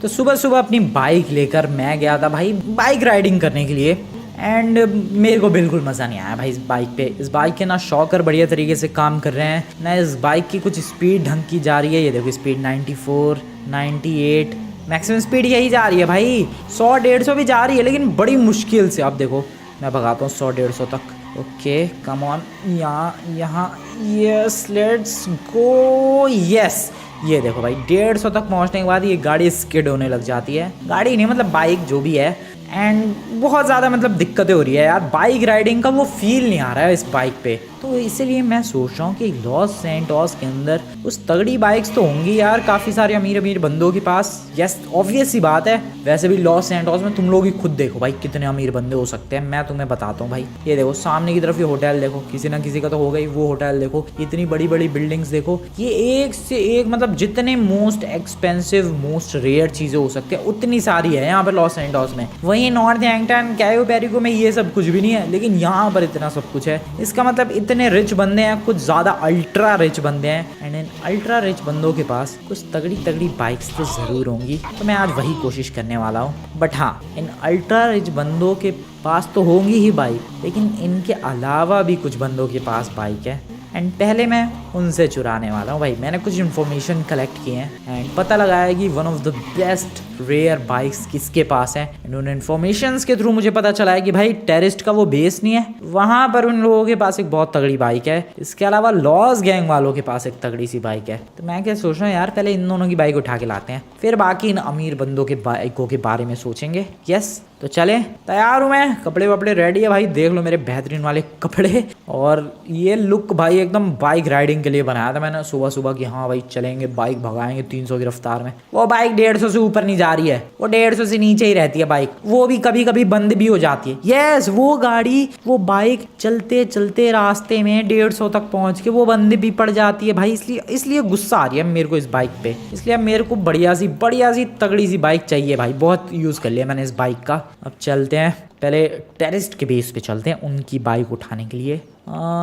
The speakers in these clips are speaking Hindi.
तो सुबह सुबह अपनी बाइक लेकर मैं गया था भाई बाइक राइडिंग करने के लिए। एंड मेरे को बिल्कुल मज़ा नहीं आया भाई इस बाइक पे। इस बाइक के ना शॉकर बढ़िया तरीके से काम कर रहे हैं, ना इस बाइक की कुछ स्पीड ढंग की जा रही है। ये देखो स्पीड 94, 98, मैक्सिमम स्पीड यही जा रही है भाई। 100-150 भी जा रही है, लेकिन बड़ी मुश्किल से। अब देखो मैं भगाता हूँ 100-150 तक। ओके कम ऑन, यहाँ यस लेट्स गो, यस। ये देखो भाई 150 तक पहुँचने के बाद ये गाड़ी स्किड होने लग जाती है। गाड़ी नहीं मतलब बाइक जो भी है। एंड बहुत ज़्यादा मतलब दिक्कतें हो रही है यार, बाइक राइडिंग का वो फील नहीं आ रहा है इस बाइक पे। तो इसीलिए मैं सोच रहा हूँ कि लॉस सैंटोस के अंदर कुछ तगड़ी बाइक्स तो होंगी यार, काफ़ी सारे अमीर अमीर बंदों के पास। यस ऑब्वियस सी बात है। वैसे भी लॉस सैंटोस में तुम लोग ही खुद देखो भाई कितने अमीर बंदे हो सकते हैं। मैं तुम्हें बताता हूँ भाई, ये देखो सामने की तरफ ये होटल देखो, किसी ना किसी का तो हो गई। वो होटल देखो, इतनी बड़ी बड़ी बिल्डिंग्स देखो। ये एक से एक मतलब जितने मोस्ट एक्सपेंसिव मोस्ट रेयर चीज़ें हो सकती है उतनी सारी है यहाँ पर लॉस सैंटोस में। वहीं नॉर्थ एंगटन कैयो पेरिको में ये सब कुछ भी नहीं है, लेकिन यहाँ पर इतना सब कुछ है। इसका मतलब इतने रिच बंदे हैं, कुछ ज़्यादा अल्ट्रा रिच बंदे हैं। एंड इन अल्ट्रा रिच बंदों के पास कुछ तगड़ी तगड़ी बाइक्स तो ज़रूर होंगी। तो मैं आज वही कोशिश करने वाला हूँ। बट हाँ, इन अल्ट्रा रिच बंदों के पास तो होंगी ही बाइक, लेकिन इनके अलावा भी कुछ बंदों के पास बाइक है। एंड पहले मैं उनसे चुराने वाला हूँ भाई। मैंने कुछ इन्फॉर्मेशन कलेक्ट किए हैं एंड पता लगाया है कि one of the best rare bikes किसके पास है। एंड उन इन्फॉर्मेशंस के थ्रू मुझे पता चला है कि भाई टेररिस्ट का वो बेस नहीं है, वहाँ पर उन लोगों के पास एक बहुत तगड़ी बाइक है। इसके अलावा लॉस गैंग वालों के पास एक तगड़ी सी बाइक है। तो मैं क्या सोच रहा हूँ यार, पहले इन दोनों की बाइक उठा के लाते हैं, फिर बाकी इन अमीर बंदों के बाइकों के बारे में सोचेंगे। यस तो चले, तैयार हूँ मैं, कपड़े वपड़े रेडी है भाई। देख लो मेरे बेहतरीन वाले कपड़े। और ये लुक भाई एकदम बाइक राइडिंग के लिए बनाया था मैंने सुबह सुबह कि हाँ भाई चलेंगे, बाइक भगाएंगे 300 की रफ्तार में। वो बाइक 150 से ऊपर नहीं जा रही है, वो 150 से नीचे ही रहती है बाइक। वो भी कभी कभी बंद भी हो जाती है। यस वो गाड़ी, वो बाइक चलते चलते रास्ते में 150 तक पहुंच के वो बंद भी पड़ जाती है भाई। इसलिए गुस्सा आ रही है मेरे को इस बाइक पे। इसलिए मेरे को बढ़िया सी तगड़ी सी बाइक चाहिए भाई। बहुत यूज़ कर लिया मैंने इस बाइक का। अब चलते हैं, पहले टेररिस्ट के बेस पे चलते हैं उनकी बाइक उठाने के लिए।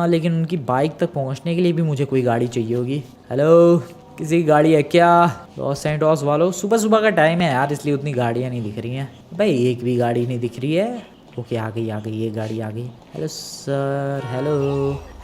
लेकिन उनकी बाइक तक पहुंचने के लिए भी मुझे कोई गाड़ी चाहिए होगी। हेलो, किसी की गाड़ी है क्या? लॉस सैंटोस वालों, सुबह सुबह का टाइम है यार, इसलिए उतनी गाड़ियाँ नहीं दिख रही हैं भाई। एक भी गाड़ी नहीं दिख रही है। ओके आ गई ये गाड़ी आ गई। Hello sir,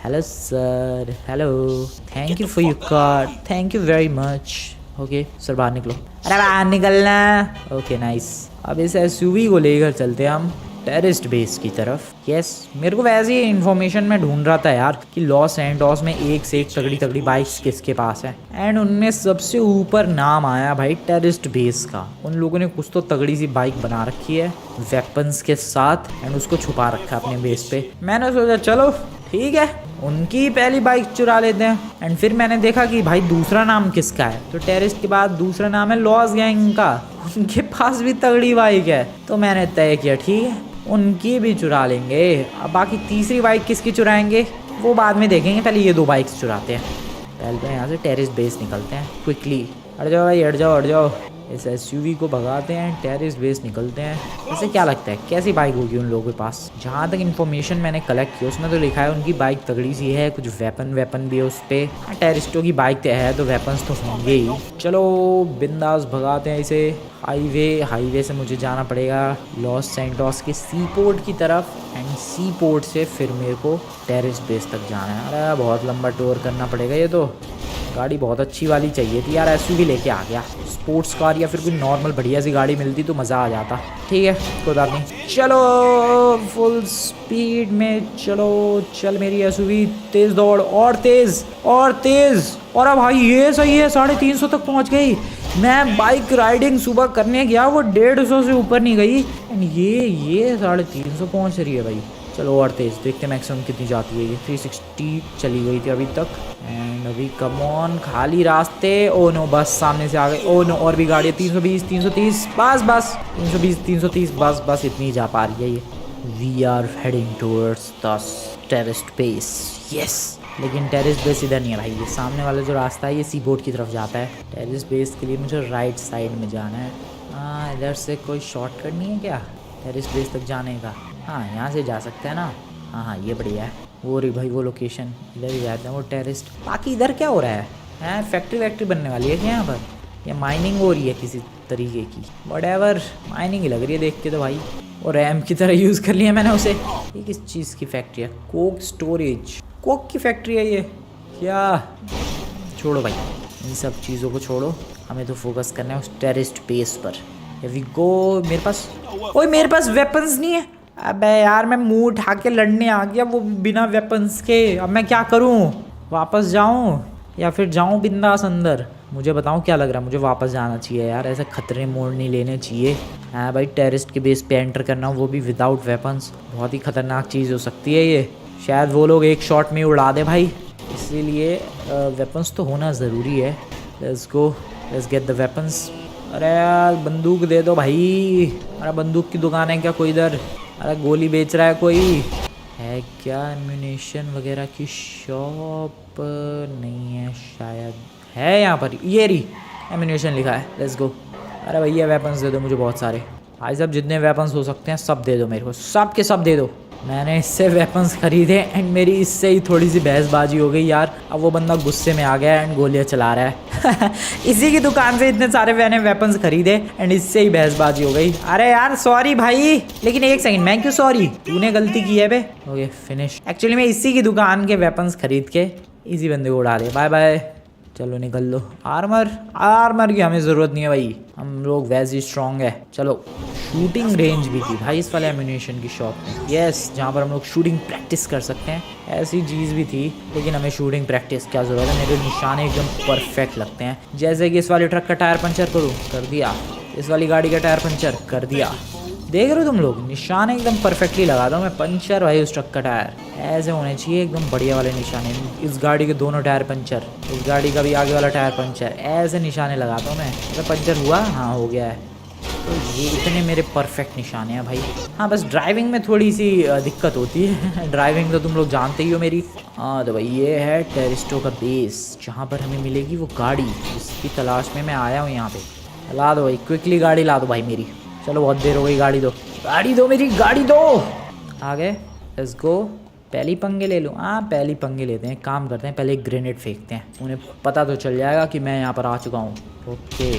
hello sir, hello, thank you for your car, thank you very much. Okay sir बाहर निकलो। अरे बाहर निकलना। Okay nice. अब इस एसयूवी को लेकर चलते हैं हम टेररिस्ट बेस की तरफ। यस मेरे को वैसे ही इन्फॉर्मेशन में ढूंढ रहा था यार कि लॉस सैंटोस में एक से एक तगड़ी तगड़ी बाइक्स किसके पास है। एंड उनमें सबसे ऊपर नाम आया भाई टेररिस्ट बेस का। उन लोगों ने कुछ तो तगड़ी सी बाइक बना रखी है वेपन्स के साथ, एंड उसको छुपा रखा है अपने बेस पे। मैंने सोचा चलो ठीक है, उनकी पहली बाइक चुरा लेते हैं। एंड फिर मैंने देखा कि भाई दूसरा नाम किसका है, तो टेररिस्ट के बाद दूसरा नाम है लॉस गैंग का। उनके पास भी तगड़ी बाइक है। तो मैंने तय किया ठीक है उनकी भी चुरा लेंगे। अब बाकी तीसरी बाइक किसकी चुराएंगे वो बाद में देखेंगे, पहले ये दो बाइक्स चुराते हैं। पहले तो यहाँ से टेररिस्ट बेस निकलते हैं क्विकली। हट जाओ भाई, हट जाओ। इस एसयूवी को भगाते हैं, टेररिस्ट बेस निकलते हैं। वैसे क्या लगता है कैसी बाइक होगी उन लोगों के पास? जहाँ तक इन्फॉर्मेशन मैंने कलेक्ट की उसमें तो लिखा है उनकी बाइक तगड़ी सी है, कुछ वेपन भी है उस पर। टेररिस्टों की बाइक तो है तो वेपन्स तो होंगे ही। चलो बिंदास भगाते हैं इसे। हाईवे से मुझे जाना पड़ेगा लॉस सैंटोस के सी पोर्ट की तरफ। एंड सी पोर्ट से फिर मेरे को टेररिस्ट बेस तक जाना है। अरे बहुत लंबा टूर करना पड़ेगा। ये तो गाड़ी बहुत अच्छी वाली चाहिए थी यार, एसयूवी लेके आ गया। स्पोर्ट्स कार या फिर कोई नॉर्मल बढ़िया सी गाड़ी मिलती तो मज़ा आ जाता। ठीक है कोई बात नहीं, चलो फुल स्पीड में चल मेरी एसयूवी। तेज़ दौड़, और तेज़। और अब भाई ये सही है, 350 तक पहुंच गई। मैं बाइक राइडिंग सुबह करने गया, वो 150 से ऊपर नहीं गई। एंड ये 350 पहुंच रही है भाई। चलो और तेज़, देखते मैक्सिमम कितनी जाती है ये। 360 चली गई थी अभी तक। एंड अभी कम ऑन, खाली रास्ते। ओ नो बस सामने से आ गए। ओ नो और भी गाड़ी है। 320 330 बस 320 330 बस इतनी जा पा रही है ये। We are heading towards the terrorist base. Yes लेकिन टेररिस्ट बेस इधर नहीं है भाई, ये सामने वाला जो रास्ता है ये सी बोर्ड की तरफ जाता है। टेररिस्ट बेस के लिए मुझे राइट साइड में जाना है। हाँ इधर से कोई शॉर्टकट नहीं है क्या टेररिस्ट बेस तक जाने का? हाँ यहाँ से जा सकते हैं ना। हाँ ये बढ़िया है। वो रही भाई वो लोकेशन, इधर ही जाते हैं वो टेररिस्ट। बाकी इधर क्या हो रहा है? फैक्ट्री बनने वाली है क्या यहाँ पर? ये माइनिंग हो रही है किसी तरीके की, व्हाटएवर, माइनिंग ही लग रही है देख के तो भाई। और रैम की तरह यूज़ कर लिया मैंने उसे। ये किस चीज़ की फैक्ट्री है? कोक स्टोरेज, कोक की फैक्ट्री है ये क्या? छोड़ो भाई इन सब चीज़ों को छोड़ो, हमें तो फोकस करना है उस टेररिस्ट बेस पर। We go. मेरे पास वेपन्स नहीं है। अबे यार मैं मुंह उठा के लड़ने आ गया वो बिना वेपन्स के। अब मैं क्या करूं? वापस जाऊं या फिर जाऊं बिंदास अंदर? मुझे बताऊं क्या लग रहा है, मुझे वापस जाना चाहिए यार, ऐसे खतरे मोड़ नहीं लेने चाहिए। हाँ भाई, टेररिस्ट के बेस पे एंटर करना, वो भी विदाउट वेपन्स, बहुत ही खतरनाक चीज़ हो सकती है ये। शायद वो लोग एक शॉट में उड़ा दे भाई, इसीलिए वेपन्स तो होना ज़रूरी है। Let's go, let's get the weapons. अरे यार बंदूक दे दो भाई। अरे बंदूक की दुकान है क्या कोई इधर? अरे गोली बेच रहा है कोई है क्या? एम्यूनेशन वगैरह की शॉप नहीं है शायद, है यहाँ पर, ये रही एम्यूनेशन लिखा है। Let's go. अरे भैया वेपन्स दे दो मुझे बहुत सारे भाई साहब, जितने वेपन्स हो सकते हैं सब दे दो मेरे को, सब के सब दे दो। मैंने इससे वेपन्स खरीदे एंड मेरी इससे ही थोड़ी सी बहसबाजी हो गई यार। अब वो बंदा गुस्से में आ गया एंड गोलियां चला रहा है इसी की दुकान से इतने सारे मैंने वेपन्स खरीदे एंड इससे ही बहसबाजी हो गई। अरे यार सॉरी भाई, लेकिन एक सेकंड, मैं क्यों सॉरी? तूने गलती की है बे। Okay finish. एक्चुअली मैं इसी की दुकान के वेपन्स खरीद के इसी बंदे को उड़ा दे। बाय बाय, चलो निकल लो। आर्मर की हमें ज़रूरत नहीं है भाई, हम लोग वैसे ही स्ट्रॉन्ग है। चलो, शूटिंग रेंज भी थी भाई इस वाले एम्यूनेशन की शॉप में। यस, जहाँ पर हम लोग शूटिंग प्रैक्टिस कर सकते हैं, ऐसी चीज़ भी थी। लेकिन हमें शूटिंग प्रैक्टिस क्या ज़रूरत है, मेरे निशाने एकदम परफेक्ट लगते हैं। जैसे कि इस वाले ट्रक का टायर पंचर करूँ, कर दिया। इस वाली गाड़ी का टायर पंचर कर दिया। देख रहे हो तुम लोग, निशान एकदम परफेक्टली लगाता हूँ मैं। पंचर भाई उस ट्रक का टायर ऐसे होने चाहिए एकदम बढ़िया वाले निशाने। इस गाड़ी के दोनों टायर पंचर, इस गाड़ी का भी आगे वाला टायर पंचर, ऐसे निशाने लगाता हूँ मैं। अगर पंचर हुआ, हाँ हो गया है, तो ये इतने मेरे परफेक्ट निशाने हैं भाई। हाँ बस ड्राइविंग में थोड़ी सी दिक्कत होती है ड्राइविंग तो तुम लोग जानते ही हो मेरी। हाँ तो भाई ये है टेररिस्टों का बेस, जहाँ पर हमें मिलेगी वो गाड़ी जिसकी तलाश में मैं आया हूँ यहाँ पे। ला दो भाई, क्विकली गाड़ी ला दो भाई मेरी। चलो बहुत देर हो गई, गाड़ी दो, गाड़ी दो मेरी, गाड़ी दो। आ गए, लेट्स गो। पहली पंगे ले लूँ? हाँ पहली पंगे लेते हैं। काम करते हैं, पहले एक ग्रेनेड फेंकते हैं, उन्हें पता तो चल जाएगा कि मैं यहाँ पर आ चुका हूँ। ओके,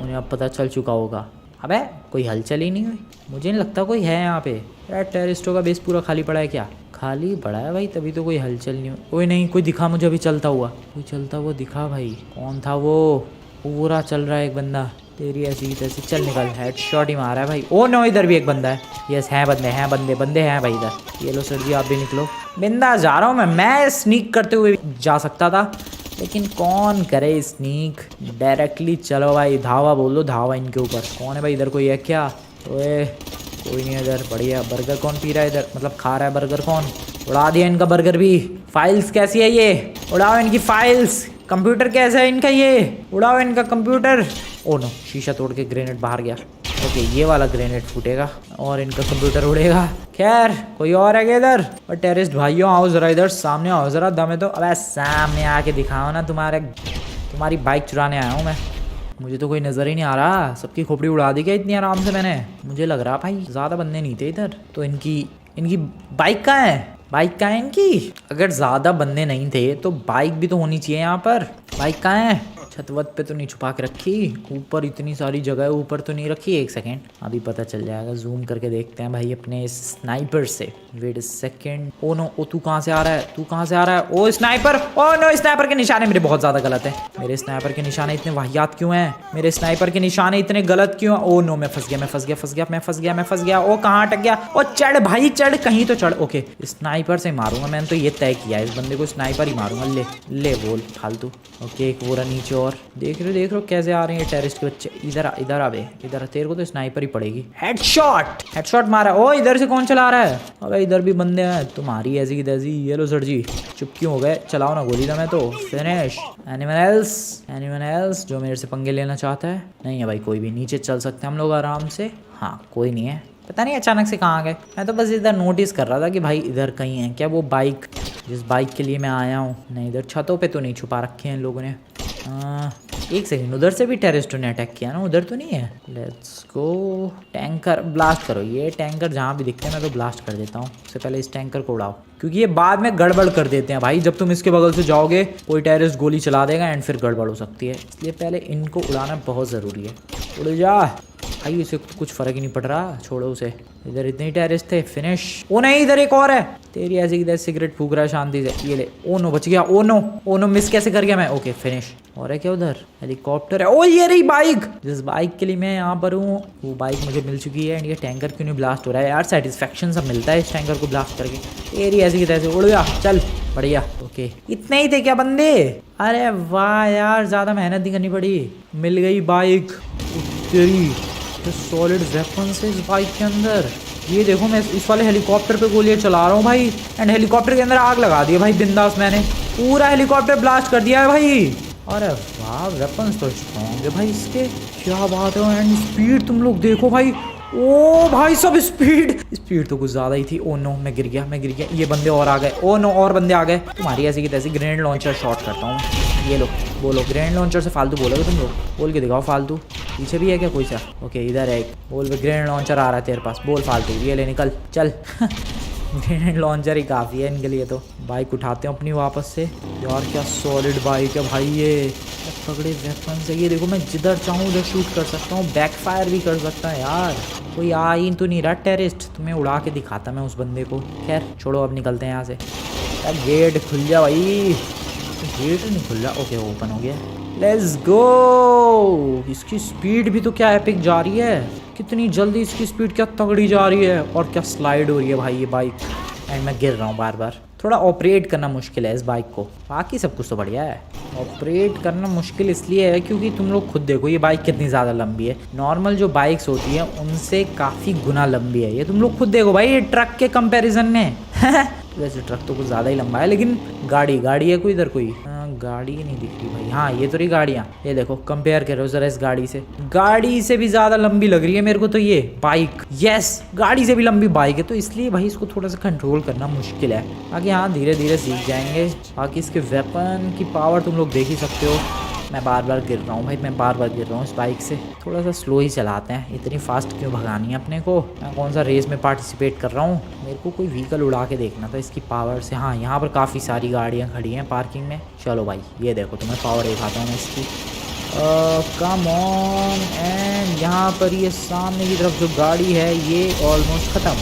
उन्हें अब पता चल चुका होगा। अबे कोई हलचल ही नहीं हुई, मुझे नहीं लगता कोई है यहाँ पे। यार टेररिस्टों का बेस पूरा खाली पड़ा है क्या? खाली पड़ा है भाई, तभी तो कोई हलचल नहीं हुई। कोई नहीं, कोई दिखा मुझे अभी चलता हुआ, कोई चलता हुआ दिखा भाई। कौन था वो? पूरा चल रहा है एक बंदा, तेरी ऐसी तैसी। चल निकल, हेडशॉट ही मारा है भाई। ओ नो, इधर भी एक बंदा है। यस है, बंदे हैं भाई इधर। ये लो सर जी, आप भी निकलो। बिंदास जा रहा हूँ मैं स्नीक करते हुए जा सकता था, लेकिन कौन करे स्नीक। डायरेक्टली चलो भाई, धावा बोलो, धावा इनके ऊपर। कौन है भाई इधर? कोई है क्या? ओए कोई नहीं इधर। बढ़िया। बर्गर कौन पी रहा है इधर, मतलब खा रहा है बर्गर कौन? उड़ा दिया इनका बर्गर भी। फाइल्स कैसी है ये? उड़ाओ इनकी फाइल्स। कंप्यूटर कैसा है इनका ये? उड़ाओ इनका कंप्यूटर। ओ नो, शीशा तोड़ के ग्रेनेड बाहर गया। ओके, ये वाला ग्रेनेड फूटेगा और इनका कंप्यूटर उड़ेगा। खैर, कोई और है क्या इधर? और टेररिस्ट भाइयों आओ जरा इधर, सामने आओ जरा, दमे तो। अबे सामने आके दिखाओ ना, तुम्हारी बाइक चुराने आया हूँ मैं। मुझे तो कोई नज़र ही नहीं आ रहा, सबकी खोपड़ी उड़ा दी क्या इतनी आराम से मैंने? मुझे लग रहा भाई ज़्यादा बंदे नहीं थे इधर। तो इनकी बाइक कहाँ है? बाइक कहाँ है इनकी? अगर ज़्यादा बंदे नहीं थे तो बाइक भी तो होनी चाहिए यहाँ पर। बाइक कहाँ है? छतवत पे तो नहीं छुपा के रखी? ऊपर इतनी सारी जगह है, ऊपर तो नहीं रखी? एक सेकेंड, अभी पता चल जाएगा। जूम करके देखते हैं भाई अपने स्नाइपर से। Wait second. ओ नो, ओ तू कहाँ से आ रहा है? तू कहाँ से आ रहा है? ओ स्नाइपर! ओ नो, स्नाइपर के निशाने मेरे बहुत ज़्यादा गलत है। मेरे स्नाइपर के निशाने इतने वाहियात क्यों हैं? मेरे स्नाइपर के निशाने इतने गलत क्यों? ओ नो, मैं फंस गया। ओ कहाँ अटक गया? ओ चढ़ भाई चढ़, कहीं तो चढ़। ओके, स्नाइपर से मारूंगा मैंने तो ये तय किया है, इस बंदे को स्नाइपर ही मारूंगा। ले बोल फालतू। ओके, एक बोरा नीचे और। देख रहे हो कैसे आ रहे हैं टेररिस्ट के बच्चे। इधर आ बे, इधर। तेरे को तो स्नाइपर ही पड़ेगी। हेडशॉट मारा। ओ इधर से कौन चला रहा है? अबे इधर भी बंदे हैं, तुम्हारी ऐसी की तैसी। ये लो सर जी, चुप क्यों हो गए? चलाओ ना गोली। था मैं तो फिनिश। एनीवन एल्स जो मेरे से पंगे लेना चाहता है? नहीं है भाई कोई भी। नीचे चल सकते हैं हम लोग आराम से। हाँ कोई नहीं है। पता नहीं अचानक से कहाँ गए। मैं तो बस इधर नोटिस कर रहा था कि भाई इधर कहीं है क्या वो बाइक जिस बाइक के लिए मैं आया हूँ। नहीं, इधर छतों पे तो नहीं छुपा रखे हैं इन लोगों ने। एक सेकंड, उधर से भी टेररिस्टों ने अटैक किया ना, उधर तो नहीं है। लेट्स गो, टैंकर ब्लास्ट करो। ये टैंकर जहाँ भी दिखते हैं मैं तो ब्लास्ट कर देता हूँ। उससे पहले इस टैंकर को उड़ाओ, क्योंकि ये बाद में गड़बड़ कर देते हैं भाई। जब तुम इसके बगल से जाओगे कोई टेररिस्ट गोली चला देगा एंड फिर गड़बड़ हो सकती है, इसलिए पहले इनको उड़ाना बहुत ज़रूरी है। उड़ जा भाई, इसे कुछ फर्क ही नहीं पड़ रहा, छोड़ो उसे। इधर इतने ही टेररिस्ट थे, फिनिश। ओ नहीं, इधर एक और है। तेरी ऐसी किधर सिगरेट फूक रहा है शांति से। ये ले। ओ नो, बच गया। Oh no, oh no, miss कैसे कर गया मैं। Okay finish. और है क्या उधर? हेलीकॉप्टर है। ओ ये रही बाइक। जिस बाइक के लिए मैं यहाँ पर हूँ वो बाइक मुझे मिल चुकी है। एंड ये टैंकर क्यों नहीं ब्लास्ट हो रहा है यार? सेटिस्फेक्शन सब मिलता है इस टैंकर को ब्लास्ट करके। तेरी ऐसी की तैसे उड़ गया। चल बढ़िया। ओके, इतने ही थे क्या बंदे? अरे वाह यार, ज़्यादा मेहनत नहीं करनी पड़ी, मिल गई बाइक। तेरी सॉलिड वेपन्स है इस बाइक के अंदर। ये देखो, मैं इस वाले हेलीकॉप्टर पे गोलियां चला रहा हूँ भाई, एंड हेलीकॉप्टर के अंदर आग लगा दी है भाई बिंदास। मैंने पूरा हेलीकॉप्टर ब्लास्ट कर दिया है भाई। अरे वाह, वेपन्स तो स्ट्रॉन्ग है भाई इसके, क्या बात है। एंड स्पीड तुम लोग देखो भाई। ओ भाई सब स्पीड तो कुछ ज़्यादा ही थी। ओ नो, मैं गिर गया। ये बंदे और आ गए। ओ नो, और बंदे आ गए। तुम्हारी ऐसी की तैसी ग्रेनेड लॉन्चर शॉट करता हूँ। ये लो, बोलो ग्रेनेड लॉन्चर से फालतू बोलोगे तुम लोग? बोल के दिखाओ फालतू। पीछे भी है क्या कोई सा? ओके इधर है एक। बोल, ग्रेनेड लॉन्चर आ रहा है तेरे पास, बोल फालतू। ये ले, निकल चल। ग्रेनेड लॉन्चर ही काफ़ी है इनके लिए तो। बाइक उठाते हैं अपनी वापस से। यार क्या सॉलिड बाइक है भाई ये, तगड़े वेपन से। ये देखो, मैं जिधर चाहूँ उधर शूट कर सकता हूँ, बैक फायर भी कर सकता है यार। कोई आ ही तो नहीं रहा टेररिस्ट, तुम्हें उड़ा के दिखाता मैं उस बंदे को। खैर छोड़ो, अब निकलते हैं यहाँ से। यार गेट खुल जा भाई। गेट नहीं खुल रहा। ओके ओपन हो गया। Let's go. इसकी स्पीड भी तो क्या एपिक जा रही है, कितनी जल्दी इसकी स्पीड क्या तगड़ी जा रही है। और क्या स्लाइड हो रही है भाई ये बाइक। एंड मैं गिर रहा हूँ बार बार। थोड़ा ऑपरेट करना मुश्किल है इस बाइक को, बाकी सब कुछ तो बढ़िया है। ऑपरेट करना मुश्किल इसलिए है क्योंकि तुम लोग खुद देखो ये बाइक कितनी ज़्यादा लंबी है। नॉर्मल जो बाइक्स होती हैं उनसे काफ़ी गुना लंबी है ये। तुम लोग खुद देखो भाई, ये ट्रक के कंपैरिजन में। वैसे ट्रक तो कुछ ज़्यादा ही लंबा है, लेकिन गाड़ी है कोई इधर कोई। गाड़ी नहीं दिख रही भाई। हाँ ये तो रही गाड़ियाँ। ये देखो, कंपेयर करो जरा इस गाड़ी से भी ज़्यादा लंबी लग रही है मेरे को तो ये बाइक। यस, गाड़ी से भी लंबी बाइक है, तो इसलिए भाई इसको थोड़ा सा कंट्रोल करना मुश्किल है। बाकी हाँ धीरे धीरे सीख जाएंगे। बाकी इसके वेपन की पावर तुम लोग देख ही सकते हो। मैं बार बार गिर रहा हूँ भाई, मैं बार बार गिर रहा हूँ इस बाइक से। थोड़ा सा स्लो ही चलाते हैं, इतनी फास्ट क्यों भगानी है अपने को। मैं कौन सा रेस में पार्टिसिपेट कर रहा हूँ। मेरे को कोई व्हीकल उड़ा के देखना था इसकी पावर से। हाँ यहाँ पर काफ़ी सारी गाड़ियाँ खड़ी हैं पार्किंग में। चलो भाई ये देखो, तुम्हें पावर दिखाता हूँ मैं इसकी। Come on. एंड यहाँ पर ये सामने की तरफ जो गाड़ी है ये ऑलमोस्ट ख़त्म।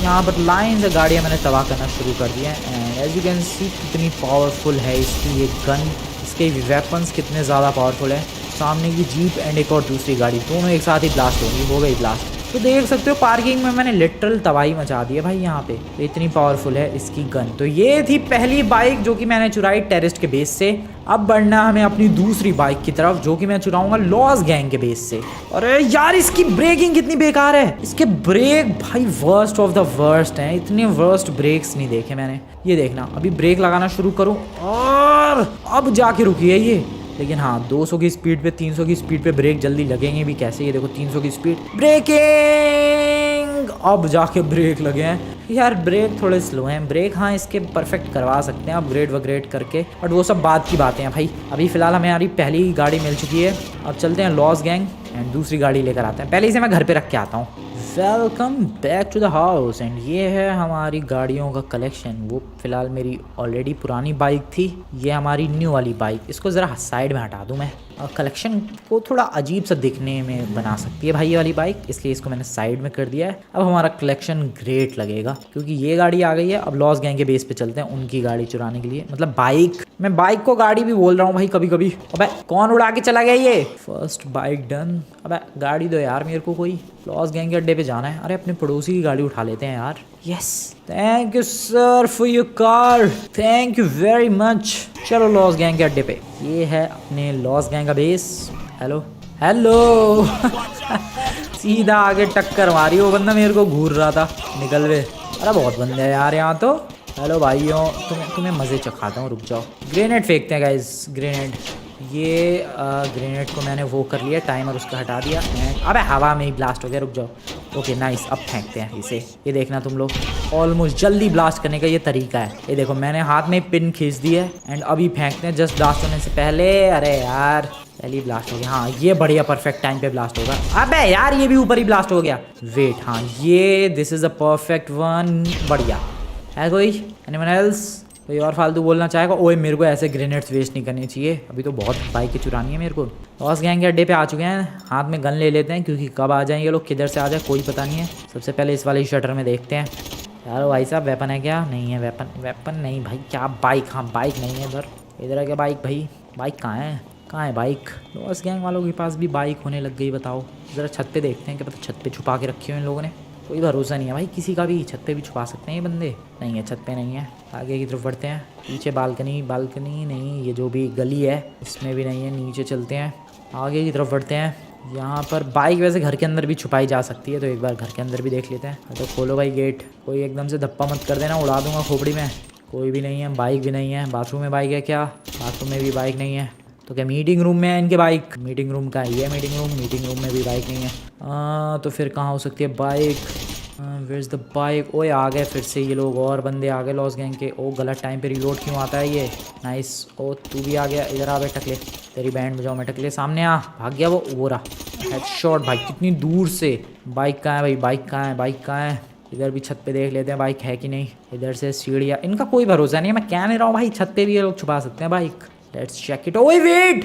यहाँ पर लाइन से गाड़ियाँ मैंने तबाह करना शुरू कर दिया है। And as you can see कितनी पावरफुल है इसकी ये गन, इसके वेपन्स कितने ज़्यादा पावरफुल है। सामने की जीप एंड एक और दूसरी गाड़ी दोनों एक साथ ही ब्लास्ट होंगी, हो गई ब्लास्ट। तो देख सकते हो पार्किंग में मैंने लिटरल तबाही मचा दी है भाई यहाँ पे। तो इतनी पावरफुल है इसकी गन। तो ये थी पहली बाइक जो कि मैंने चुराई टेररिस्ट के बेस से। अब बढ़ना हमें अपनी दूसरी बाइक की तरफ जो कि मैं चुराऊंगा लॉस गैंग के बेस से। अरे यार इसकी ब्रेकिंग कितनी बेकार है। इसके ब्रेक भाई वर्स्ट ऑफ द वर्स्ट हैं, इतने वर्स्ट ब्रेक्स नहीं देखे मैंने। ये देखना, अभी ब्रेक लगाना शुरू करूँ और अब जाके रुकी है ये। लेकिन हाँ 200 की स्पीड पे 300 की स्पीड पे ब्रेक जल्दी लगेंगे भी कैसे। ये देखो 300 की स्पीड, ब्रेकिंग, अब जाके ब्रेक लगे हैं। यार ब्रेक थोड़े स्लो हैं। ब्रेक हाँ इसके परफेक्ट करवा सकते हैं अपग्रेड वग्रेड करके, बट वो सब बात की बातें हैं भाई। अभी फिलहाल हमें हमारी पहली गाड़ी मिल चुकी है। अब चलते हैं लॉस गैंग एंड दूसरी गाड़ी लेकर आते हैं। पहले इसे मैं घर पे रख के आता हूँ। Welcome back to the house. And ये है हमारी गाड़ियों का कलेक्शन। वो फिलहाल मेरी ऑलरेडी पुरानी बाइक थी, ये हमारी न्यू वाली बाइक। इसको ज़रा साइड में हटा दूँ मैं, और कलेक्शन को थोड़ा अजीब सा दिखने में बना सकती है भाई ये वाली बाइक, इसलिए इसको मैंने साइड में कर दिया है। अब हमारा कलेक्शन ग्रेट लगेगा क्योंकि ये गाड़ी आ गई है। अब लॉस गैंग के बेस पे चलते हैं उनकी गाड़ी चुराने के लिए, मतलब बाइक। मैं बाइक को गाड़ी भी बोल रहा हूँ भाई कभी कभी। अबे कौन उड़ा के चला गया ये? First bike done. अबे गाड़ी दो यार मेरे को कोई। लॉस गैंग के अड्डे पे जाना है। अरे अपने पड़ोसी की गाड़ी उठा लेते हैं यार। Yes, thank you sir for your car, thank you very much. चलो लॉस गैंग के अड्डे पे। ये है अपने लॉस गैंग का बेस। Hello hello. सीधा आगे टक्कर मारी, वो बंदा मेरे को घूर रहा था। निकल वे। अरे बहुत बंदे हैं यार यहाँ तो। हेलो भाइयों, तुम्हें मज़े चखाता हूँ, रुक जाओ। ग्रेनेड फेंकते हैं गाइस, ग्रेनेड। ये ग्रेनेड को मैंने वो कर लिया, टाइमर उसका हटा दिया। अबे हवा में ही ब्लास्ट हो गया, रुक जाओ। ओके नाइस, अब फेंकते हैं इसे। ये देखना तुम लोग, ऑलमोस्ट जल्दी ब्लास्ट करने का ये तरीका है। ये देखो मैंने हाथ में पिन खींच दी है एंड अभी फेंकते हैं जस्ट ब्लास्ट होने से पहले। अरे यार पहले ब्लास्ट हो गया। हाँ ये बढ़िया परफेक्ट टाइम पे ब्लास्ट होगा। अबे यार ये भी ऊपर ही ब्लास्ट हो गया। वेट, हाँ ये this is a perfect one. बढ़िया है। कोई एनिमल एल्स, कोई और फालतू बोलना चाहेगा? ओए मेरे को ऐसे ग्रेनेड्स वेस्ट नहीं करनी चाहिए, अभी तो बहुत बाइकें चुरानी है मेरे को। लॉस गैंग के अड्डे पे आ चुके हैं, हाथ में गन ले लेते हैं क्योंकि कब आ जाएं ये लोग, किधर से आ जाए कोई पता नहीं है। सबसे पहले इस वाले शटर में देखते हैं। यार भाई साहब वेपन है क्या? नहीं है वेपन, वेपन नहीं भाई। क्या बाइक? हाँ बाइक नहीं है इधर। इधर है क्या बाइक भाई? बाइक कहाँ है? कहाँ है बाइक? लॉस गैंग वालों के पास भी बाइक होने लग गई, बताओ। ज़रा छत पे देखते हैं, क्या पता छत पे छुपा के रखी हो इन लोगों ने। कोई भरोसा नहीं है भाई किसी का भी, छत पे भी छुपा सकते हैं ये बंदे। नहीं है, छत पे नहीं है। आगे की तरफ बढ़ते हैं। पीछे बालकनी, बालकनी नहीं, ये जो भी गली है इसमें भी नहीं है। नीचे चलते हैं, आगे की तरफ बढ़ते हैं। यहाँ पर बाइक वैसे घर के अंदर भी छुपाई जा सकती है, तो एक बार घर के अंदर भी देख लेते हैं। तो खोलो भाई गेट। कोई एकदम से धप्पा मत कर देना, उड़ा दूंगा खोपड़ी में। कोई भी नहीं है, बाइक भी नहीं है। बाथरूम में बाइक है क्या? बाथरूम में भी बाइक नहीं है। तो क्या मीटिंग रूम में है इनके बाइक? मीटिंग रूम का ही है मीटिंग रूम। मीटिंग रूम में भी बाइक नहीं है। तो फिर कहाँ हो सकती है bike? Where is the bike? ओए आ गए फिर से ये लोग, और बंदे आ गए लॉस गैंग के। ओ गलत टाइम पे रिलोड क्यों आता है ये? नाइस। ओ तू भी आ गया, इधर आ बे टकले, तेरी बैंड बजाओ मैं टकले। सामने आ, भाग गया वो रहा। हेडशॉट भाई, कितनी दूर से। बाइक कहाँ है भाई? बाइक कहाँ है? बाइक कहाँ है? इधर भी छत पे देख लेते हैं बाइक है कि नहीं। इधर से सीढ़ियाँ, इनका कोई भरोसा नहीं है। मैं कह नहीं रहा हूँ भाई, छत पे भी ये लोग छुपा सकते हैं बाइक। Let's check it. ओए वेट,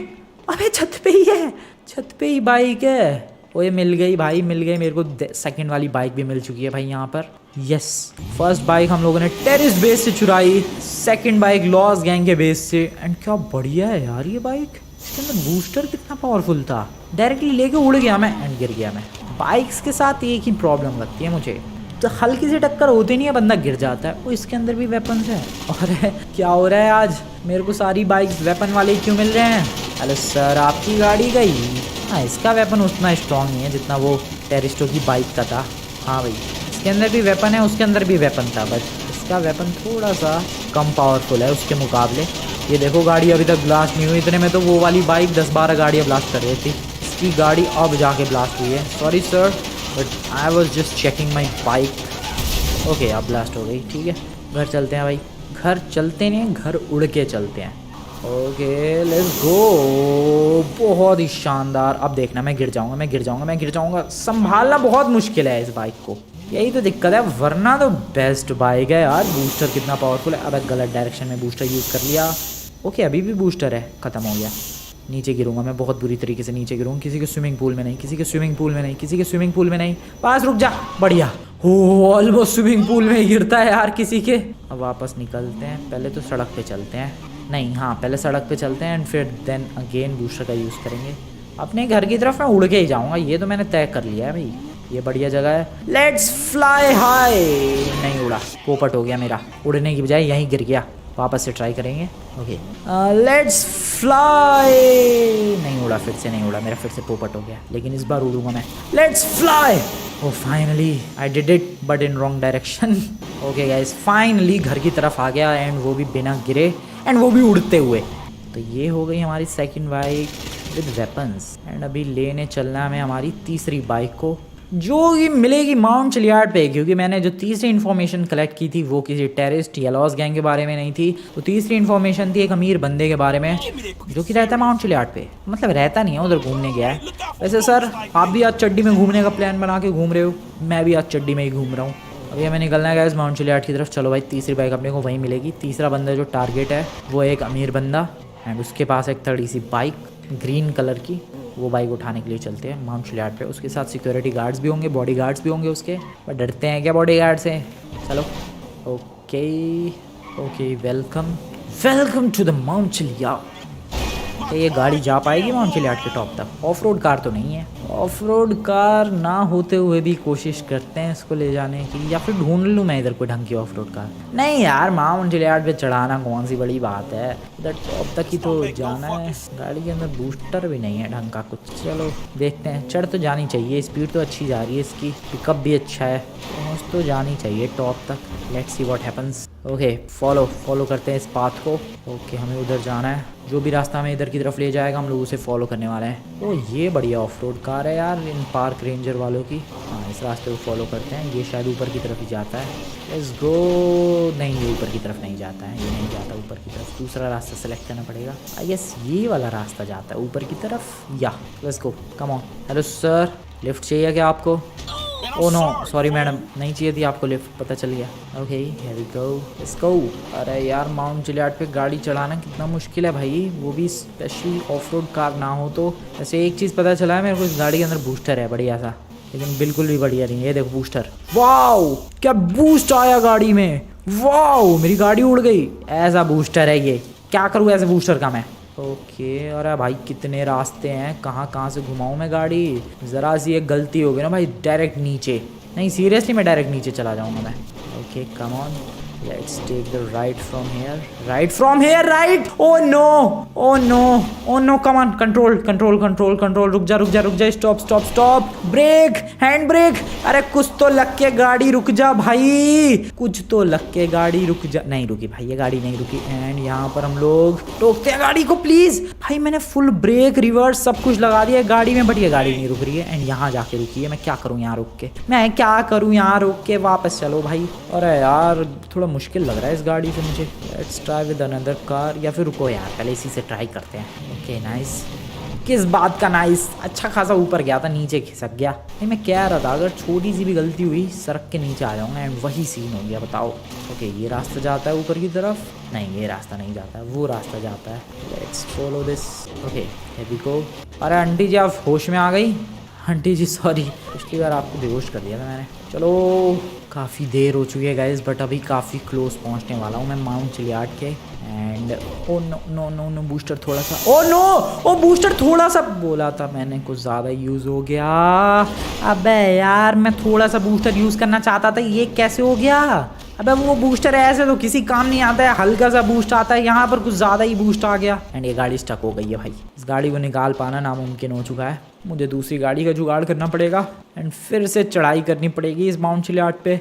अबे छत पे ही है, छत पे ही बाइक है। ओए मिल गई भाई, मिल गई मेरे को। सेकंड वाली बाइक भी मिल चुकी है भाई यहाँ पर। यस, फर्स्ट बाइक हम लोगों ने टेरिस बेस से चुराई, सेकंड बाइक लॉस गैंग के बेस से। एंड क्या बढ़िया है यार ये बाइक। इसके अंदर बूस्टर कितना पावरफुल था, डायरेक्टली लेके उड़ गया मैं एंड गिर गया मैं। बाइक्स के साथ एक ही प्रॉब्लम लगती है मुझे, तो हल्की सी टक्कर होती नहीं है बंदा गिर जाता है। वो इसके अंदर भी वेपन्स है। और क्या हो रहा है आज? मेरे को सारी बाइक्स वेपन वाले क्यों मिल रहे हैं? हेलो सर, आपकी गाड़ी गई? हाँ इसका वेपन उतना स्ट्रॉन्ग नहीं है जितना वो टेरिस्टो की बाइक का था। हाँ भाई इसके अंदर भी वेपन है, उसके अंदर भी वेपन था, बट इसका वेपन थोड़ा सा कम पावरफुल है उसके मुकाबले। ये देखो गाड़ी अभी तक ब्लास्ट नहीं हुई, इतने में तो वो वाली बाइक 10-12 गाड़ियाँ ब्लास्ट कर रही थी। इसकी गाड़ी अब जाके ब्लास्ट हुई है। Sorry sir, but I was just checking my bike. Okay अब ब्लास्ट हो गई, ठीक है। घर चलते हैं भाई, घर चलते नहीं, घर उड़ के चलते हैं। Okay let's go. बहुत ही शानदार। अब देखना मैं गिर जाऊंगा, मैं गिर जाऊंगा, मैं गिर जाऊंगा। संभालना बहुत मुश्किल है इस बाइक को, यही तो दिक्कत है, वरना तो बेस्ट बाइक है यार। बूस्टर कितना पावरफुल है। अब गलत डायरेक्शन में बूस्टर यूज़ कर लिया। ओके अभी भी बूस्टर है, ख़त्म हो गया। नीचे गिरूंगा मैं, बहुत बुरी तरीके से नीचे गिरूंगा। किसी के स्विमिंग पूल में नहीं, किसी के स्विमिंग पूल में नहीं, किसी के स्विमिंग पूल में नहीं। पास रुक जा, बढ़िया। हो ऑलमोस्ट स्विमिंग पूल में ही गिरता है यार किसी के। अब वापस निकलते हैं, पहले तो सड़क पे चलते हैं। नहीं हाँ पहले सड़क पे चलते हैं एंड फिर देन अगेन बूस्टर का यूज़ करेंगे। अपने घर की तरफ मैं उड़ के ही जाऊँगा, ये तो मैंने तय कर लिया है भाई। ये बढ़िया जगह है, लेट्स फ्लाई हाई। नहीं उड़ा, पोपट हो गया मेरा, उड़ने की बजाय यहीं गिर गया। वापस से ट्राई करेंगे। Okay let's fly. नहीं उड़ा, फिर से नहीं उड़ा मेरा, फिर से पोपट हो गया। लेकिन इस बार उड़ूंगा मैं। Let's fly. Oh finally I did it, but in wrong direction. Okay guys finally घर की तरफ आ गया एंड वो भी बिना गिरे एंड वो भी उड़ते हुए। तो ये हो गई हमारी second bike with weapons. And अभी लेने चलना है हमें हमारी तीसरी बाइक को, जो कि मिलेगी माउंट चिलियार्ड पे। क्योंकि मैंने जो तीसरी इन्फॉर्मेशन कलेक्ट की थी वो किसी टेररिस्ट या लॉस गैंग के बारे में नहीं थी। तो तीसरी इन्फॉर्मेशन थी एक अमीर बंदे के बारे में जो कि रहता है माउंट चिलियार्ड पे। मतलब रहता नहीं है, उधर घूमने गया है। वैसे सर आप भी आज चड्डी में घूमने का प्लान बना के घूम रहे हो, मैं भी आज चड्डी में ही घूम रहा हूँ। अभी हमें निकलना है गाइस माउंट चिलियार्ड की तरफ। चलो भाई तीसरी बाइक अपने को वहीं मिलेगी। तीसरा बंदा जो टारगेट है वो एक अमीर बंदा एंड उसके पास एक थोड़ी सी बाइक ग्रीन कलर की। वो बाइक उठाने के लिए चलते हैं माउंट चिलियार्ड पे। उसके साथ सिक्योरिटी गार्ड्स भी होंगे, बॉडी गार्ड्स भी होंगे उसके। पर डरते हैं क्या बॉडी गार्ड से? चलो okay okay welcome welcome to the mount Chiliad. ये गाड़ी जा पाएगी माउंट चिलियार्ड के टॉप तक? ऑफ रोड कार तो नहीं है। ऑफ रोड कार ना होते हुए भी कोशिश करते हैं इसको ले जाने की, या फिर ढूंढ लूँ मैं इधर कोई ढंग की ऑफ रोड कार। नहीं यार माउंट चिलियार्ड पे चढ़ाना कौन सी बड़ी बात है, इधर टॉप तक ही तो जाना है। गाड़ी के अंदर बूस्टर भी नहीं है ढंग का कुछ। चलो देखते हैं, चढ़ तो जानी चाहिए, स्पीड तो अच्छी जा रही है इसकी, पिकअप भी अच्छा है, पहुँच तो जानी चाहिए टॉप तक। Let's see what happens. Okay follow करते हैं इस पाथ को। ओके हमें उधर जाना है, जो भी रास्ता हमें इधर की तरफ ले जाएगा हम लोग उसे फॉलो करने वाले हैं। तो ये बढ़िया ऑफ रोड कार है यार इन पार्क रेंजर वालों की। हाँ इस रास्ते को फॉलो करते हैं, ये शायद ऊपर की तरफ ही जाता है। Let's go. नहीं ये ऊपर की तरफ नहीं जाता है, ये नहीं जाता ऊपर की तरफ, दूसरा रास्ता सेलेक्ट करना पड़ेगा। आई गेस ये वाला रास्ता जाता है ऊपर की तरफ। या let's go, come on. Hello sir, lift चाहिए क्या आपको? ओ नो सॉरी मैडम, नहीं चाहिए थी आपको लिफ्ट, पता चल गया। Okay here we go, let's go. अरे यार माउंट चिलियाड पे गाड़ी चलाना कितना मुश्किल है भाई, वो भी स्पेशली ऑफ रोड कार ना हो तो। ऐसे एक चीज़ पता चला है मेरे को, इस गाड़ी के अंदर बूस्टर है बढ़िया सा, लेकिन बिल्कुल भी बढ़िया नहीं है। ये देखो बूस्टर, वाओ क्या बूस्ट आया गाड़ी में, वाओ मेरी गाड़ी उड़ गई। ऐसा बूस्टर है ये, क्या करूँ ऐसे बूस्टर का मैं। ओके अरे भाई कितने रास्ते हैं, कहाँ कहाँ से घुमाऊँ मैं गाड़ी। ज़रा सी एक गलती हो गई ना भाई, डायरेक्ट नीचे। नहीं सीरियसली मैं डायरेक्ट नीचे चला जाऊँगा मैं। Okay come on, let's take the right from here, right from here, right. Oh no oh no oh no, come on, control control control control. रुक जा, stop stop stop, brake, hand brake. अरे कुछ तो लग के गाड़ी रुक जा भाई, कुछ तो लग के गाड़ी रुक जा। नहीं रुकी भाई, ये गाड़ी नहीं रुकी। एंड यहाँ पर हम लोग रोकते हैं गाड़ी को प्लीज। भाई मैंने फुल ब्रेक रिवर्स सब कुछ लगा दिया है गाड़ी में, बट ये गाड़ी नहीं रुक रही है। एंड यहाँ जाके रुकी है, मैं क्या करूँ यहाँ रुक के, मैं क्या करूँ यहाँ रुक के, वापस चलो भाई। अरे यार थोड़ा मुश्किल लग रहा है इस गाड़ी से मुझे। Let's try with another car, या फिर रुको यार पहले इसी से ट्राई करते हैं। ओके नाइस, किस बात का नाइस, अच्छा खासा ऊपर गया था नीचे खिसक गया। नहीं मैं कह रहा था अगर छोटी सी भी गलती हुई सड़क के नीचे आ जाऊंगा एंड वही सीन हो गया, बताओ। ओके ये रास्ता जाता है ऊपर की तरफ, नहीं ये रास्ता नहीं जाता है, वो रास्ता जाता है। Let's follow this. Okay here we go. अरे आंटी जी आप होश में आ गई? आंटी जी सॉरी, पिछली बार आपको बेहोश कर दिया था मैंने। चलो काफ़ी देर हो चुकी है गाइस, बट अभी काफ़ी क्लोज पहुंचने वाला हूँ मैं माउंट चिलियाड के। And oh no no no no, booster थोड़ा सा, ओ नो ओ बूस्टर थोड़ा सा, बोला था मैंने कुछ ज़्यादा यूज़ हो गया। अबे यार मैं थोड़ा सा बूस्टर यूज़ करना चाहता था, ये कैसे हो गया? अबे वो बूस्टर ऐसे तो किसी काम नहीं आता है, हल्का सा बूस्ट आता है, यहाँ पर कुछ ज़्यादा ही बूस्ट आ गया। एंड ये गाड़ी स्टक हो गई है भाई, इस गाड़ी को निकाल पाना नामुमकिन हो चुका है। मुझे दूसरी गाड़ी का जुगाड़ करना पड़ेगा एंड फिर से चढ़ाई करनी पड़ेगी इस माउंट चिलियाड पे।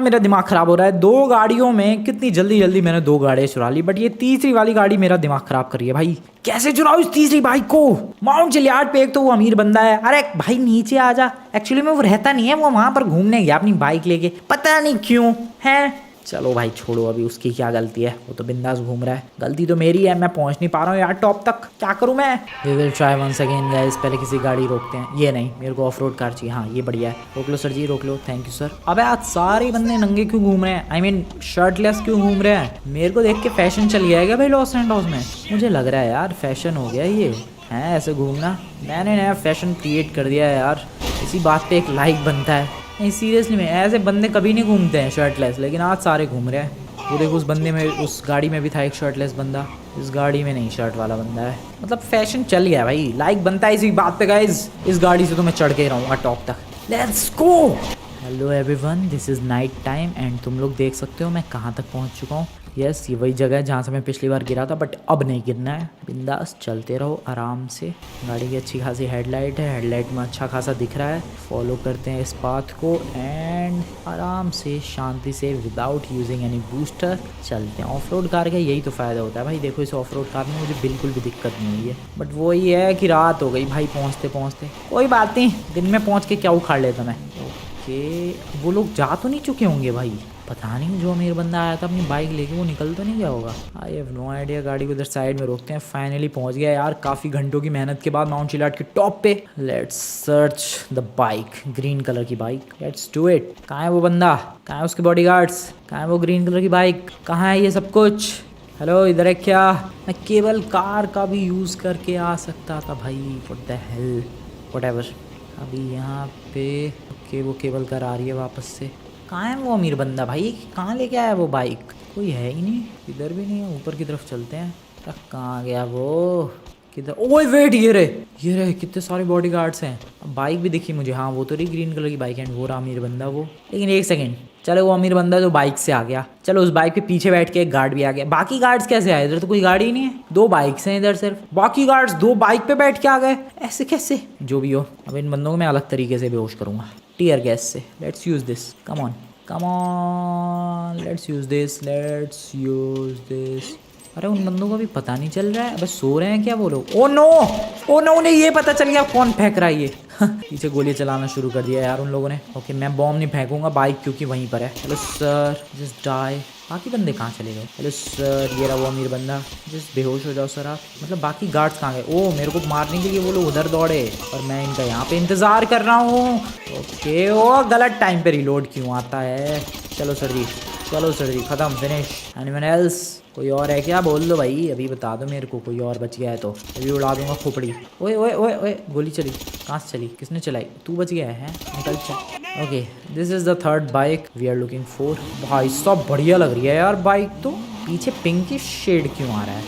मेरा दिमाग ख़राब हो रहा है, दो गाड़ियों में कितनी जल्दी जल्दी मैंने दो गाड़ियाँ चुरा ली, बट ये तीसरी वाली गाड़ी मेरा दिमाग ख़राब कर रही है भाई। कैसे चुराऊँ इस तीसरी बाइक को माउंट चिलियाड पे? एक तो वो अमीर बंदा है, अरे भाई नीचे आ जा। एक्चुअली में वो रहता नहीं है, वो वहाँ पर घूमने गया अपनी बाइक लेके, पता नहीं क्यों है। चलो भाई छोड़ो, अभी उसकी क्या गलती है, वो तो बिंदास घूम रहा है, गलती तो मेरी है, मैं पहुंच नहीं पा रहा हूँ यार टॉप तक, क्या करूँ मैं। We will try once again guys, पहले किसी गाड़ी रोकते हैं। ये नहीं, मेरे को ऑफ रोड कार चाहिए। हाँ ये बढ़िया है, रोक लो सर जी रोक लो, थैंक यू सर। अबे आज सारे बंदे नंगे क्यों घूम रहे हैं, आई मीन शर्टलेस क्यों घूम रहे हैं? मेरे को देख के फैशन चल गया है क्या भाई लॉस एंजल्स में? मुझे लग रहा है यार फैशन हो गया ये है ऐसे घूमना, मैंने नया फैशन क्रिएट कर दिया है यार। इसी बात पे एक लाइक बनता है। नहीं सीरियसली में ऐसे बंदे कभी नहीं घूमते हैं शर्टलेस, लेकिन आज सारे घूम रहे हैं। वो देखो उस बंदे में, उस गाड़ी में भी था एक शर्टलेस बंदा, इस गाड़ी में नहीं शर्ट वाला बंदा है। मतलब फैशन चल गया भाई, लाइक बनता है इसी बात पे गाइज। इस गाड़ी से तो मैं चढ़ के ही रहूँगा टॉप तक। Let's go. Hello everyone, this is night time and तुम लोग देख सकते हो मैं कहाँ तक पहुँच चुका हूँ। यस ये वही जगह है जहाँ से मैं पिछली बार गिरा था, बट अब नहीं गिरना है, बिंदास चलते रहो आराम से। गाड़ी की अच्छी खासी हेडलाइट है, हेडलाइट में अच्छा खासा दिख रहा है। फॉलो करते हैं इस पाथ को एंड आराम से शांति से विदाउट यूजिंग एनी बूस्टर चलते हैं। ऑफ रोड कार का यही तो फ़ायदा होता है भाई। देखो इस ऑफ रोड कार में मुझे बिल्कुल भी दिक्कत नहीं हुई है, बट वो ही है कि रात हो गई भाई पहुँचते पहुँचते। कोई बात नहीं, दिन में पहुँच के क्या उखाड़ लेता मैं। ओके वो लोग जा तो नहीं चुके होंगे भाई, पता नहीं। जो अमीर बंदा आया था अपनी बाइक लेके वो निकल तो नहीं गया होगा, आई हैव नो आइडिया। गाड़ी को इधर साइड में रोकते हैं। फाइनली पहुंच गया यार काफ़ी घंटों की मेहनत के बाद माउंट चिलियाड के टॉप पे। Let's search the bike, green colour की बाइक, लेट्स डू इट। कहाँ है वो बंदा, कहाँ है उसके बॉडीगार्ड्स, कहाँ है वो ग्रीन कलर की बाइक, कहाँ है ये सब कुछ? हेलो इधर है क्या? मैं केबल कार का भी यूज़ करके आ सकता था भाई, व्हाट द हेल, व्हाटएवर। अभी यहाँ पे ओके वो केबल कार आ रही है वापस से। कहाँ है वो अमीर बंदा भाई, कहाँ लेके आया वो बाइक? कोई है ही नहीं, इधर भी नहीं है। ऊपर की तरफ चलते हैं। कहाँ गया वो, किधर? ओए वेट, ये रहे कितने सारे बॉडीगार्ड्स हैं। अब बाइक भी दिखी मुझे, हाँ वो तो रही ग्रीन कलर की बाइक है, वो रहा अमीर बंदा वो। लेकिन एक सेकेंड, चलो वो अमीर बंदा जो बाइक से आ गया, चलो उस बाइक पे पीछे बैठ के एक गार्ड भी आ गया। बाकी गार्ड्स कैसे आए? इधर तो कोई गाड़ी ही नहीं है, दो बाइक्स हैं इधर सिर्फ, बाकी गार्ड्स दो बाइक पे बैठ के आ गए, ऐसे कैसे? जो भी हो, अब इन बंदों को मैं अलग तरीके से बेहोश करूंगा टीयर गैस से। Let's use this, come on. Come on, let's use this. अरे उन बंदों का भी पता नहीं चल रहा है, बस सो रहे हैं क्या वो लोग? ओ नो, ओ नो, उन्हें ये पता चल गया कौन फेंक रहा है ये। पीछे गोली चलाना शुरू कर दिया यार उन लोगों ने। ओके, मैं बॉम्ब नहीं फेंकूंगा, बाइक क्योंकि वहीं पर है। Hello sir, just die. बाकी बंदे कहाँ चले गए? हेलो सर, ये रहा वो अमीर बंदा। जस्ट बेहोश हो जाओ सर आप। मतलब बाकी गार्ड्स कहाँ गए? ओ, मेरे को मारने के लिए वो लोग उधर दौड़े और मैं इनका यहाँ पे इंतजार कर रहा हूँ। ओके, ओ गलत टाइम पे रिलोड क्यों आता है? चलो सर जी, चलो सर जी, खत्म, फिनिश। Anyone else? कोई और है क्या? बोल दो भाई, अभी बता दो मेरे को, कोई और बच गया है तो अभी उड़ा दूंगा खोपड़ी। ओए ओए ओए ओए, गोली चली, कहाँ से चली? किसने चलाई? तू बच गया है? निकल चल। Okay, this is the third bike we are looking for. भाई सब बढ़िया लग रही है यार बाइक तो। पीछे पिंकी शेड क्यों आ रहा है?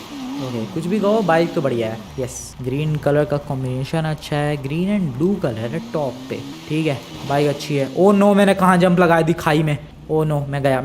ओके, कुछ भी कहो, बाइक तो बढ़िया है। यस, ग्रीन कलर का कॉम्बिनेशन अच्छा है, ग्रीन एंड ब्लू कलर है टॉप पे। ठीक है, बाइक अच्छी है। ओ नो, मैंने कहाँ जंप लगाया दी? खाई में। ओ नो, मैं गया।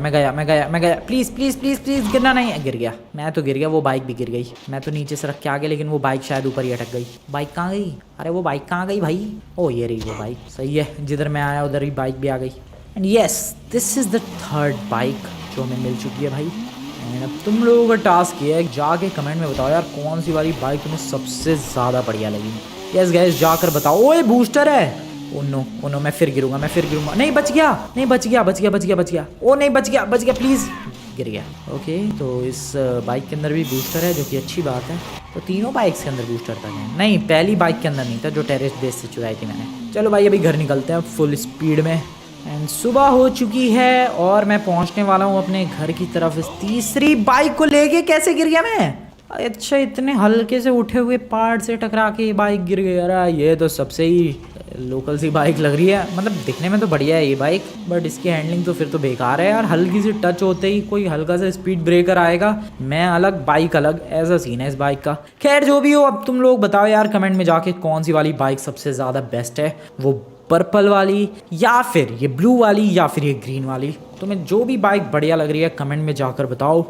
प्लीज़ प्लीज़ प्लीज़ प्लीज़, गिरना नहीं है। गिर गया, मैं तो गिर गया, वो बाइक भी गिर गई। मैं तो नीचे से रख के आ गया, लेकिन वो बाइक शायद ऊपर ही अटक गई। बाइक कहाँ गई? अरे वो बाइक कहाँ गई भाई? ओ ये रही वो बाइक। सही है, जिधर मैं आया उधर ही बाइक भी आ गई। And yes, this is the third bike जो हमें मिल चुकी है भाई। एंड अब तुम लोगों का टास्क ये है, जाके कमेंट में बताओ यार कौन सी वाली बाइक तुम्हें सबसे ज़्यादा बढ़िया लगी। यस गाइस, जाकर बताओ। ओए बूस्टर है। ओ नो, मैं फिर गिरूंगा। नहीं, बच गया। ओ नहीं, बच गया प्लीज़। गिर गया। ओके, तो इस बाइक के अंदर भी बूस्टर है, जो कि अच्छी बात है। तो तीनों बाइक्स के अंदर बूस्टर था क्या? नहीं, पहली बाइक के अंदर नहीं था, जो टेरेस बेस से चुराई थी मैंने। चलो भाई, अभी घर निकलते हैं फुल स्पीड में। एंड सुबह हो चुकी है और मैं पहुंचने वाला हूं अपने घर की तरफ। इस तीसरी बाइक को लेके कैसे गिर गया मैं? अच्छा, इतने हल्के से उठे हुए पार्ट से टकरा के ये बाइक गिर गई। अरे ये तो सबसे ही लोकल सी बाइक लग रही है। मतलब दिखने में तो बढ़िया है ये बाइक, बट इसकी हैंडलिंग तो फिर तो बेकार है यार। हल्की सी टच होते ही कोई हल्का सा स्पीड ब्रेकर आएगा, मैं अलग बाइक अलग, ऐसा सीन है इस बाइक का। खैर जो भी हो, अब तुम लोग बताओ यार कमेंट में जाके कौन सी वाली बाइक सबसे ज़्यादा बेस्ट है। वो पर्पल वाली, या फिर ये ब्लू वाली, या फिर ये ग्रीन वाली। तुम्हें जो भी बाइक बढ़िया लग रही है कमेंट में जाकर बताओ।